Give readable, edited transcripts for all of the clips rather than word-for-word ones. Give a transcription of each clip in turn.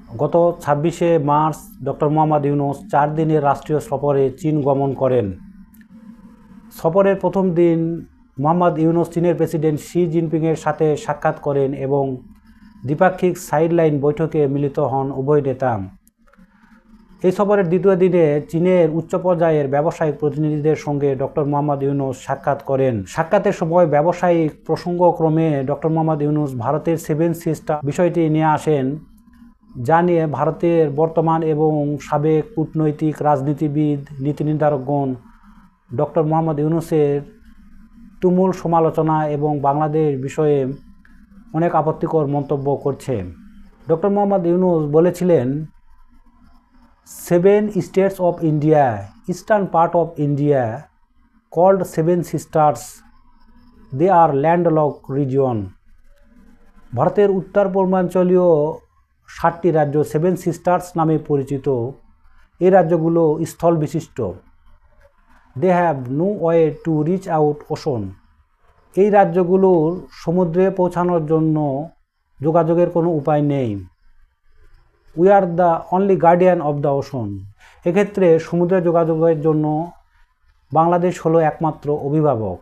গত ২৬শে March doctor Mohammad Yunus ৪ দিনের রাষ্ট্রীয় সফরে চীন গমন করেন। সফরের প্রথম দিন মোহাম্মদ ইউনূস চীনের প্রেসিডেন্ট শি জিনপিংয়ের সাথে সাক্ষাৎ করেন এবং দ্বিপাক্ষিক সাইডলাইন বৈঠকে মিলিত হন উভয় নেতা। এই সফরের দ্বিতীয় দিনে চীনের উচ্চ পর্যায়ের ব্যবসায়িক প্রতিনিধিদের সঙ্গে ডক্টর মোহাম্মদ ইউনূস সাক্ষাৎ করেন। সাক্ষাতের সময় ব্যবসায়িক প্রসঙ্গক্রমে ডক্টর মোহাম্মদ ইউনূস ভারতের 7 সিস্টার বিষয়টি নিয়ে আসেন, যা নিয়ে ভারতের বর্তমান এবং সাবেক কূটনৈতিক রাজনীতিবিদ নীতি নির্ধারকগণ ডক্টর মোহাম্মদ ইউনূসের তুমুল সমালোচনা এবং বাংলাদেশ বিষয়ে অনেক আপত্তিকর মন্তব্য করছে। ডক্টর মোহাম্মদ ইউনূস বলেছিলেন, 7 states of India, eastern part of India, called 7 sisters, they are landlocked region. ভারতের উত্তর পূর্বাঞ্চলীয় 7টি রাজ্য 7 সিস্টার্স নামে পরিচিত। এই রাজ্যগুলো স্থল বিশিষ্ট। They have no way to reach out ocean. এই রাজ্যগুলোর সমুদ্রে পৌঁছানোর জন্য যোগাযোগের কোনো উপায় নেই। We are the only guardian of the ocean. এক্ষেত্রে সমুদ্রে যোগাযোগের জন্য বাংলাদেশ হলো একমাত্র অভিভাবক।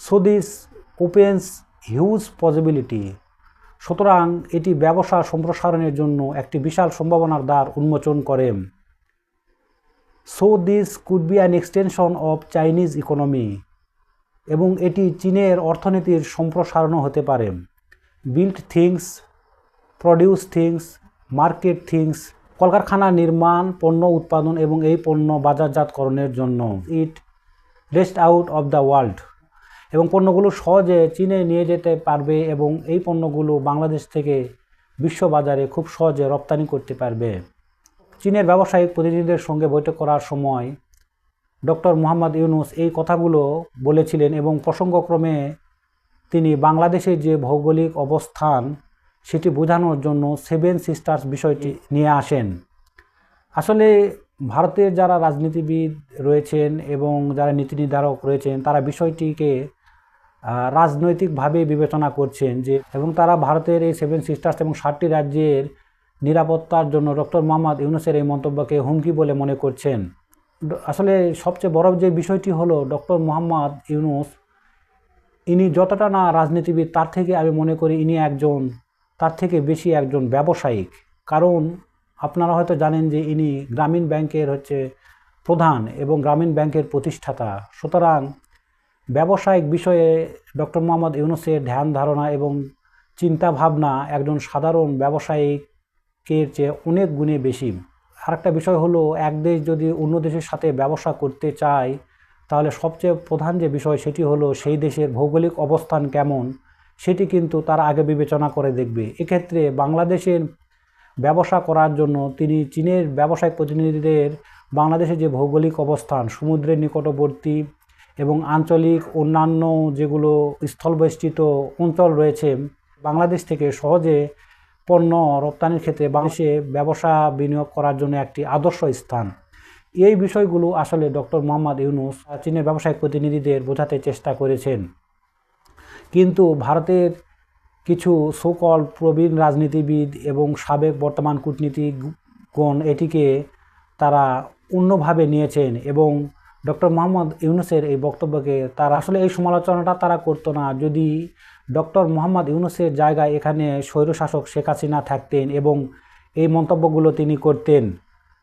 So this opens huge possibility. সুতরাং এটি ব্যবসা সম্প্রসারণের জন্য একটি বিশাল সম্ভাবনার দ্বার উন্মোচন করে। So this could be an extension of Chinese economy. এবং এটি চীনের অর্থনীতির সম্প্রসারণও হতে পারে। Build things, produce things, market things, কলকারখানা নির্মাণ, পণ্য উৎপাদন এবং এই পণ্য বাজারজাতকরণের জন্য। ইট rest out of the world. এবং পণ্যগুলো সহজে চীনে নিয়ে যেতে পারবে এবং এই পণ্যগুলো বাংলাদেশ থেকে বিশ্ববাজারে খুব সহজে রপ্তানি করতে পারবে। চীনের ব্যবসায়িক প্রতিনিধিদের সঙ্গে বৈঠক করার সময় ডক্টর মোহাম্মদ ইউনূস এই কথাগুলো বলেছিলেন এবং প্রসঙ্গক্রমে তিনি বাংলাদেশের যে ভৌগোলিক অবস্থান সেটি বোঝানোর জন্য 7 সিস্টার্স বিষয়টি নিয়ে আসেন। আসলে ভারতের যারা রাজনীতিবিদ রয়েছেন এবং যারা নীতি নির্ধারক রয়েছেন তারা বিষয়টিকে রাজনৈতিকভাবে বিবেচনা করছেন এবং তারা ভারতের এই 7 সিস্টার্স এবং 7টি রাজ্যের নিরাপত্তার জন্য ডক্টর মোহাম্মদ ইউনূসের এই মন্তব্যকে হুমকি বলে মনে করছেন। আসলে সবচেয়ে বড় যে বিষয়টি হলো ডক্টর মোহাম্মদ ইউনূস ইনি যতটা না রাজনীতিবিদ তার থেকে আমি মনে করি ইনি তার থেকে বেশি একজন ব্যবসায়িক। কারণ আপনারা হয়তো জানেন যে ইনি গ্রামীণ ব্যাংকের প্রধান এবং গ্রামীণ ব্যাংকের প্রতিষ্ঠাতা। সুতরাং ব্যবসায়িক বিষয়ে ডক্টর মোহাম্মদ ইউনূসের ধ্যান ধারণা এবং চিন্তাভাবনা একজন সাধারণ ব্যবসায়িকের চেয়ে অনেক গুণে বেশি। আরেকটা বিষয় হলো, এক দেশ যদি অন্য দেশের সাথে ব্যবসা করতে চায় তাহলে সবচেয়ে প্রধান যে বিষয় সেটি হলো সেই দেশের ভৌগোলিক অবস্থান কেমন সেটি কিন্তু তারা আগে বিবেচনা করে দেখবে। এক্ষেত্রে বাংলাদেশের ব্যবসা করার জন্য তিনি চীনের ব্যবসায়িক প্রতিনিধিদের বাংলাদেশের যে ভৌগোলিক অবস্থান, সমুদ্রের নিকটবর্তী এবং আঞ্চলিক অন্যান্য যেগুলো স্থলবেষ্টিত অঞ্চল রয়েছে, বাংলাদেশ থেকে সহজে পণ্য রপ্তানির ক্ষেত্রে বাংলাদেশে ব্যবসা বিনিয়োগ করার জন্য একটি আদর্শ স্থান। এই বিষয়গুলো আসলে ডক্টর মোহাম্মদ ইউনূস চীনের ব্যবসায়িক প্রতিনিধিদের বোঝাতে চেষ্টা করেছেন। কিন্তু ভারতের কিছু সোকল প্রবীণ রাজনীতিবিদ এবং সাবেক বর্তমান কূটনীতিকগণ এটিকে তারা অন্যভাবে নিয়েছেন এবং ডক্টর মোহাম্মদ ইউনূসের এই বক্তব্যকে তারা আসলে এই সমালোচনাটা তারা করতো না যদি ডক্টর মোহাম্মদ ইউনূসের জায়গায় এখানে স্বৈরশাসক শেখ হাসিনা থাকতেন এবং এই মন্তব্যগুলো তিনি করতেন।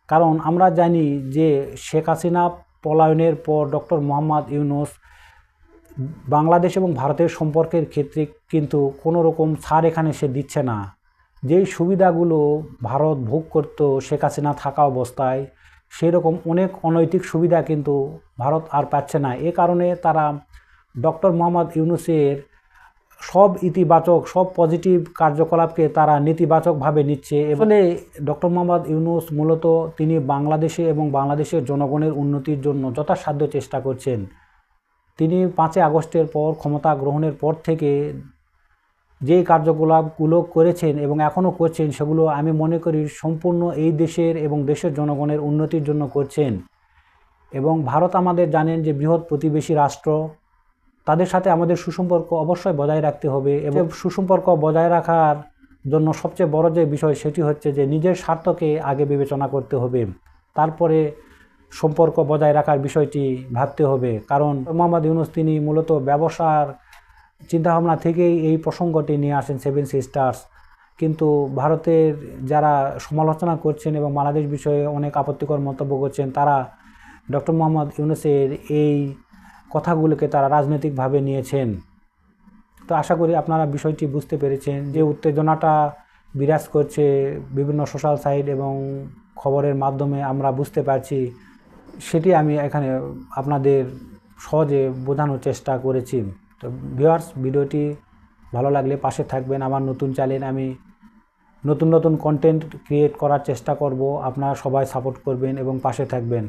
কারণ আমরা জানি যে শেখ হাসিনা পলায়নের পর ডক্টর মোহাম্মদ ইউনূস বাংলাদেশ এবং ভারতের সম্পর্কের ক্ষেত্রে কিন্তু কোনো রকম ছাড় এখানে সে দিচ্ছে না। যেই সুবিধাগুলো ভারত ভোগ করত শেখ হাসিনা থাকা অবস্থায়, সেই রকম অনেক অনৈতিক সুবিধা কিন্তু ভারত আর পাচ্ছে না। এ কারণে তারা ডক্টর মোহাম্মদ ইউনূসের সব ইতিবাচক, সব পজিটিভ কার্যকলাপকে তারা নেতিবাচকভাবে নিচ্ছে। এখানে ডক্টর মোহাম্মদ ইউনূস মূলত তিনি বাংলাদেশে এবং বাংলাদেশের জনগণের উন্নতির জন্য যথাসাধ্য চেষ্টা করছেন। তিনি 5 আগস্টের পর ক্ষমতা গ্রহণের পর থেকে যেই কার্যকলাপগুলো করেছেন এবং এখনও করছেন সেগুলো আমি মনে করি সম্পূর্ণ এই দেশের এবং দেশের জনগণের উন্নতির জন্য করছেন। এবং ভারত আমাদের জানেন যে বৃহৎ প্রতিবেশী রাষ্ট্র, তাদের সাথে আমাদের সুসম্পর্ক অবশ্যই বজায় রাখতে হবে এবং সুসম্পর্ক বজায় রাখার জন্য সবচেয়ে বড় যে বিষয় সেটি হচ্ছে যে নিজের স্বার্থকে আগে বিবেচনা করতে হবে, তারপরে সম্পর্ক বজায় রাখার বিষয়টি ভাবতে হবে। কারণ মোহাম্মদ ইউনূস তিনি মূলত ব্যবসার চিন্তাভাবনা থেকেই এই প্রসঙ্গটি নিয়ে আসেন সেভেন সিস্টার্স। কিন্তু ভারতের যারা সমালোচনা করছেন এবং বাংলাদেশ বিষয়ে অনেক আপত্তিকর মন্তব্য করছেন, তারা ডক্টর মোহাম্মদ ইউনূসের এই কথাগুলোকে তারা রাজনৈতিকভাবে নিয়েছেন। তো আশা করি আপনারা বিষয়টি বুঝতে পেরেছেন। যে উত্তেজনাটা বিরাজ করছে বিভিন্ন সোশ্যাল সাইট এবং খবরের মাধ্যমে আমরা বুঝতে পারছি, সেটি আমি এখানে আপনাদের সহজে বোঝানোর চেষ্টা করেছি। তো ভিউয়ার্স, ভিডিওটি ভালো লাগলে পাশে থাকবেন। আমার নতুন চ্যানেল, আমি নতুন নতুন কন্টেন্ট ক্রিয়েট করার চেষ্টা করব। আপনারা সবাই সাপোর্ট করবেন এবং পাশে থাকবেন।